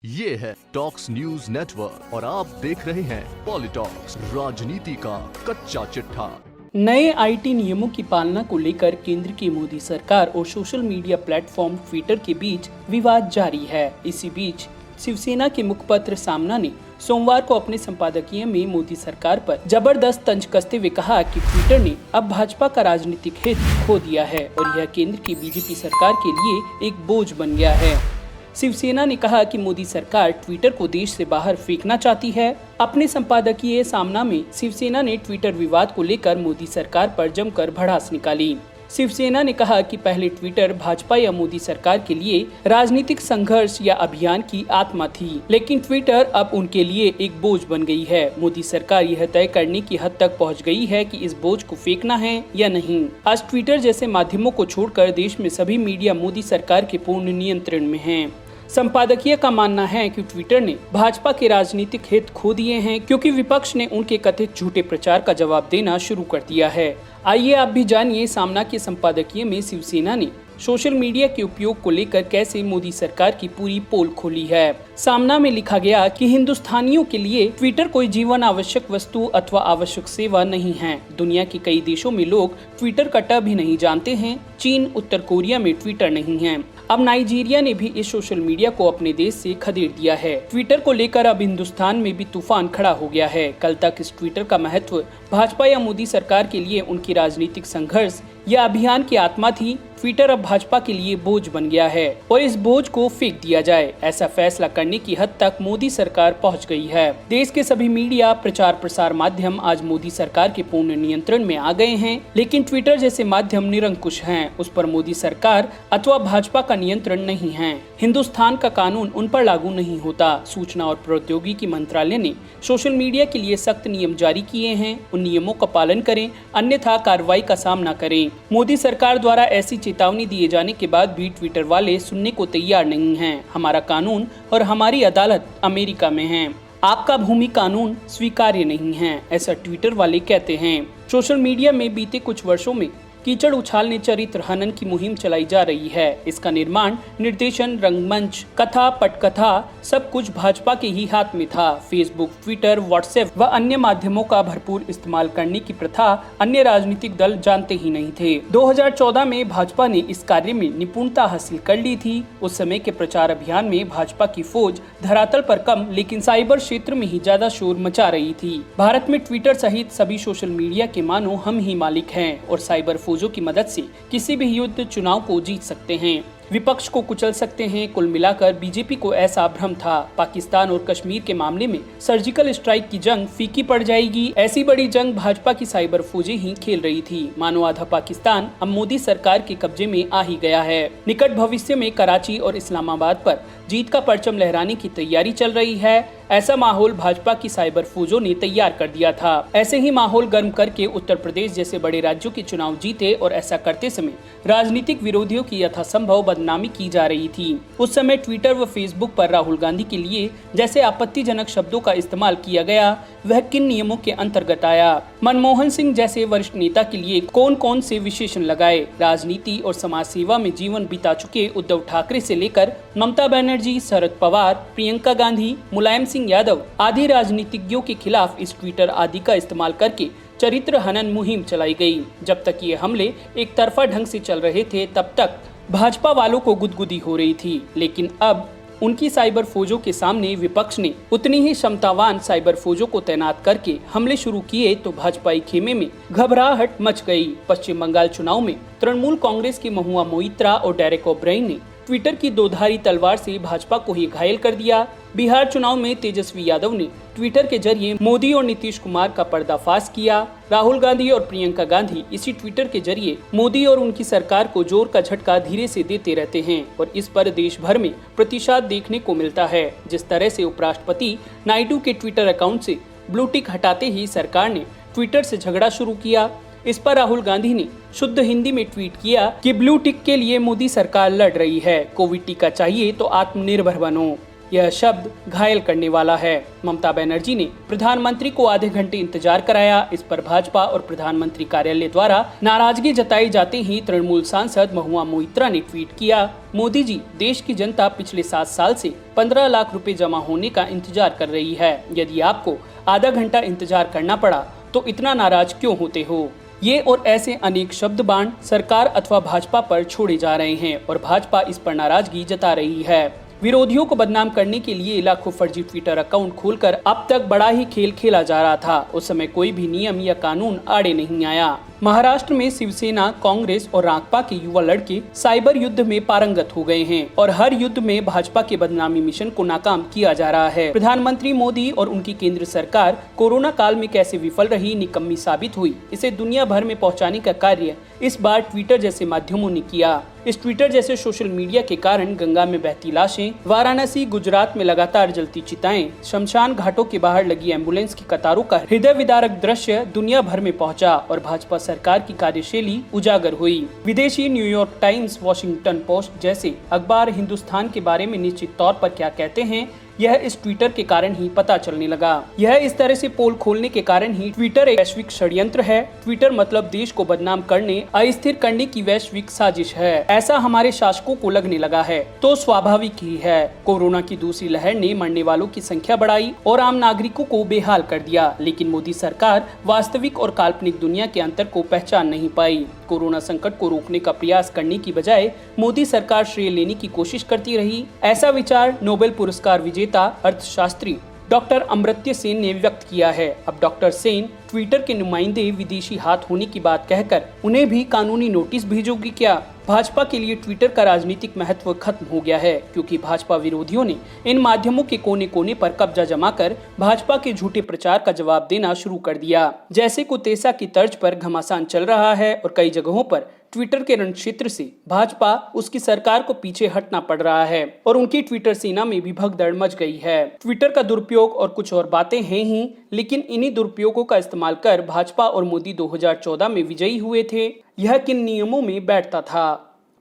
ये है talks news network और आप देख रहे हैं पॉलिटॉक्स, राजनीति का कच्चा चिट्ठा। नए आईटी नियमों की पालना को लेकर केंद्र की मोदी सरकार और सोशल मीडिया प्लेटफॉर्म ट्विटर के बीच विवाद जारी है। इसी बीच शिवसेना के मुखपत्र सामना ने सोमवार को अपने संपादकीय में मोदी सरकार पर जबरदस्त तंज कसते हुए कहा कि ट्विटर ने अब भाजपा का राजनीतिक हित खो दिया है और यह केंद्र की बीजेपी सरकार के लिए एक बोझ बन गया है। शिवसेना ने कहा कि मोदी सरकार ट्विटर को देश से बाहर फेंकना चाहती है। अपने संपादकीय सामना में शिवसेना ने ट्विटर विवाद को लेकर मोदी सरकार पर जमकर भड़ास निकाली। शिवसेना ने कहा कि पहले ट्विटर भाजपा या मोदी सरकार के लिए राजनीतिक संघर्ष या अभियान की आत्मा थी, लेकिन ट्विटर अब उनके लिए एक बोझ बन गई है। मोदी सरकार यह तय करने की हद तक पहुंच गई है कि इस बोझ को फेंकना है या नहीं। आज ट्विटर जैसे माध्यमों को छोड़कर देश में सभी मीडिया मोदी सरकार के पूर्ण नियंत्रण में हैं। संपादकीय का मानना है कि ट्विटर ने भाजपा के राजनीतिक हित खो दिए हैं, क्योंकि विपक्ष ने उनके कथित झूठे प्रचार का जवाब देना शुरू कर दिया है। आइए आप भी जानिए सामना के संपादकीय में शिवसेना ने सोशल मीडिया के उपयोग को लेकर कैसे मोदी सरकार की पूरी पोल खोली है। सामना में लिखा गया कि हिंदुस्तानियों के लिए ट्विटर कोई जीवन आवश्यक वस्तु अथवा आवश्यक सेवा नहीं है। दुनिया के कई देशों में लोग ट्विटर का ट भी नहीं जानते हैं। चीन, उत्तर कोरिया में ट्विटर नहीं है। अब नाइजीरिया ने भी इस सोशल मीडिया को अपने देश से खदेड़ दिया है। ट्विटर को लेकर अब हिंदुस्तान में भी तूफान खड़ा हो गया है। कल तक इस ट्विटर का महत्व भाजपा या मोदी सरकार के लिए उनकी राजनीतिक संघर्ष या अभियान की आत्मा थी। ट्विटर अब भाजपा के लिए बोझ बन गया है और इस बोझ को फेंक दिया जाए, ऐसा फैसला करने की हद तक मोदी सरकार पहुंच गई है। देश के सभी मीडिया, प्रचार प्रसार माध्यम आज मोदी सरकार के पूर्ण नियंत्रण में आ गए हैं, लेकिन ट्विटर जैसे माध्यम निरंकुश हैं। उस पर मोदी सरकार अथवा भाजपा का नियंत्रण नहीं है। हिंदुस्तान का कानून उन पर लागू नहीं होता। सूचना और प्रौद्योगिकी मंत्रालय ने सोशल मीडिया के लिए सख्त नियम जारी किए हैं। उन नियमों का पालन करें, अन्यथा कार्रवाई का सामना करें। मोदी सरकार द्वारा ऐसी चेतावनी दिए जाने के बाद भी ट्विटर वाले सुनने को तैयार नहीं हैं। हमारा कानून और हमारी अदालत अमेरिका में है, आपका भूमि कानून स्वीकार्य नहीं है, ऐसा ट्विटर वाले कहते हैं। सोशल मीडिया में बीते कुछ वर्षों में कीचड़ उछालने, चरित्र हनन की मुहिम चलाई जा रही है। इसका निर्माण, निर्देशन, रंगमंच, कथा, पटकथा सब कुछ भाजपा के ही हाथ में था। फेसबुक, ट्विटर, व्हाट्सएप व अन्य माध्यमों का भरपूर इस्तेमाल करने की प्रथा अन्य राजनीतिक दल जानते ही नहीं थे। 2014 में भाजपा ने इस कार्य में निपुणता हासिल कर ली थी। उस समय के प्रचार अभियान में भाजपा की फौज धरातल पर कम, लेकिन साइबर क्षेत्र में ही ज्यादा शोर मचा रही थी। भारत में ट्विटर सहित सभी सोशल मीडिया के मानो हम ही मालिक हैं और साइबर फौजों की मदद से किसी भी युद्ध चुनाव को जीत सकते हैं, विपक्ष को कुचल सकते हैं। कुल मिलाकर बीजेपी को ऐसा भ्रम था। पाकिस्तान और कश्मीर के मामले में सर्जिकल स्ट्राइक की जंग फीकी पड़ जाएगी, ऐसी बड़ी जंग भाजपा की साइबर फौजें ही खेल रही थी। मानो आधा पाकिस्तान अब मोदी सरकार के कब्जे में आ ही गया है। निकट भविष्य में कराची और इस्लामाबाद पर जीत का परचम लहराने की तैयारी चल रही है। ऐसा माहौल भाजपा की साइबर फौजों ने तैयार कर दिया था। ऐसे ही माहौल गर्म करके उत्तर प्रदेश जैसे बड़े राज्यों के चुनाव जीते और ऐसा करते समय राजनीतिक विरोधियों की यथासंभव बदनामी की जा रही थी। उस समय ट्विटर व फेसबुक पर राहुल गांधी के लिए जैसे आपत्तिजनक शब्दों का इस्तेमाल किया गया, वह किन नियमों के अंतर्गत आया? मनमोहन सिंह जैसे वरिष्ठ नेता के लिए कौन कौन से विशेषण लगाए? राजनीति और समाज सेवा में जीवन बिता चुके उद्धव ठाकरे से लेकर ममता बनर्जी, शरद पवार, प्रियंका गांधी, मुलायम सिंह यादव आदि राजनीतिज्ञों के खिलाफ इस ट्विटर आदि का इस्तेमाल करके चरित्र हनन मुहिम चलाई गई। जब तक ये हमले एक तरफा ढंग से चल रहे थे, तब तक भाजपा वालों को गुदगुदी हो रही थी, लेकिन अब उनकी साइबर फौजों के सामने विपक्ष ने उतनी ही क्षमतावान साइबर फौजों को तैनात करके हमले शुरू किए तो भाजपाई खेमे में घबराहट मच गई। पश्चिम बंगाल चुनाव में तृणमूल कांग्रेस की महुआ मोइत्रा और डेरेक ओब्रायन ने ट्विटर की दोधारी तलवार से भाजपा को ही घायल कर दिया। बिहार चुनाव में तेजस्वी यादव ने ट्विटर के जरिए मोदी और नीतीश कुमार का पर्दाफाश किया। राहुल गांधी और प्रियंका गांधी इसी ट्विटर के जरिए मोदी और उनकी सरकार को जोर का झटका धीरे से देते रहते हैं और इस पर देश भर में प्रतिशत देखने को मिलता है। जिस तरह से उपराष्ट्रपति नायडू के ट्विटर अकाउंट से ब्लू टिक हटाते ही सरकार ने ट्विटर से झगड़ा शुरू किया। इस पर राहुल गांधी ने शुद्ध हिंदी में ट्वीट किया कि ब्लू टिक के लिए मोदी सरकार लड़ रही है, कोविड टीका चाहिए तो आत्मनिर्भर बनो। यह शब्द घायल करने वाला है। ममता बनर्जी ने प्रधानमंत्री को आधे घंटे इंतजार कराया। इस पर भाजपा और प्रधानमंत्री कार्यालय द्वारा नाराजगी जताई जाते ही तृणमूल सांसद महुआ मोइत्रा ने ट्वीट किया, मोदी जी, देश की जनता पिछले 7 साल से 15 लाख रुपए जमा होने का इंतजार कर रही है। यदि आपको आधा घंटा इंतजार करना पड़ा तो इतना नाराज क्यों होते हो? ये और ऐसे अनेक शब्द बाण सरकार अथवा भाजपा पर छोड़े जा रहे हैं और भाजपा इस पर नाराजगी जता रही है। विरोधियों को बदनाम करने के लिए लाखों फर्जी ट्विटर अकाउंट खोलकर अब तक बड़ा ही खेल खेला जा रहा था। उस समय कोई भी नियम या कानून आड़े नहीं आया। महाराष्ट्र में शिवसेना, कांग्रेस और राकपा के युवा लड़के साइबर युद्ध में पारंगत हो गए हैं और हर युद्ध में भाजपा के बदनामी मिशन को नाकाम किया जा रहा है। प्रधानमंत्री मोदी और उनकी केंद्र सरकार कोरोना काल में कैसे विफल रही, निकम्मी साबित हुई, इसे दुनिया भर में पहुंचाने का कार्य इस बार ट्विटर जैसे माध्यमों ने किया। इस ट्विटर जैसे सोशल मीडिया के कारण गंगा में बहती लाशें, वाराणसी, गुजरात में लगातार जलती चिताएं, शमशान घाटों के बाहर लगी एम्बुलेंस की कतारों का हृदय विदारक दृश्य दुनिया भर में पहुंचा और भाजपा सरकार की कार्यशैली उजागर हुई। विदेशी न्यूयॉर्क टाइम्स, वॉशिंगटन पोस्ट जैसे अखबार हिंदुस्तान के बारे में निश्चित तौर पर क्या कहते हैं, यह इस ट्विटर के कारण ही पता चलने लगा। यह इस तरह से पोल खोलने के कारण ही ट्विटर एक वैश्विक षड्यंत्र है। ट्विटर मतलब देश को बदनाम करने, अस्थिर करने की वैश्विक साजिश है, ऐसा हमारे शासकों को लगने लगा है तो स्वाभाविक ही है। कोरोना की दूसरी लहर ने मरने वालों की संख्या बढ़ाई और आम नागरिकों को बेहाल कर दिया, लेकिन मोदी सरकार वास्तविक और काल्पनिक दुनिया के अंतर को पहचान नहीं पाई। कोरोना संकट को रोकने का प्रयास करने की बजाय मोदी सरकार श्रेय लेने की कोशिश करती रही। ऐसा विचार नोबेल पुरस्कार विजेता अर्थशास्त्री डॉक्टर अमर्त्य सेन ने व्यक्त किया है। अब डॉक्टर सेन ट्विटर के नुमाइंदे विदेशी हाथ होने की बात कहकर उन्हें भी कानूनी नोटिस भेजोगी क्या? भाजपा के लिए ट्विटर का राजनीतिक महत्व खत्म हो गया है, क्योंकि भाजपा विरोधियों ने इन माध्यमों के कोने कोने पर कब्जा जमाकर भाजपा के झूठे प्रचार का जवाब देना शुरू कर दिया। जैसे कुतेसा की तर्ज पर घमासान चल रहा है और कई जगहों पर ट्विटर के रण क्षेत्र से भाजपा, उसकी सरकार को पीछे हटना पड़ रहा है और उनकी ट्विटर सेना में भी भगदड़ मच गई है। ट्विटर का दुरुपयोग और कुछ और बातें हैं ही, लेकिन इन्हीं दुरुपयोगों का इस्तेमाल कर भाजपा और मोदी 2014 में विजयी हुए थे। यह किन नियमों में बैठता था?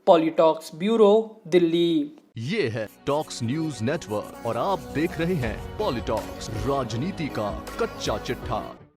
पॉलिटॉक्स ब्यूरो, दिल्ली। ये है टॉक्स न्यूज नेटवर्क और आप देख रहे हैं पॉलिटॉक्स, राजनीति का कच्चा चिट्ठा।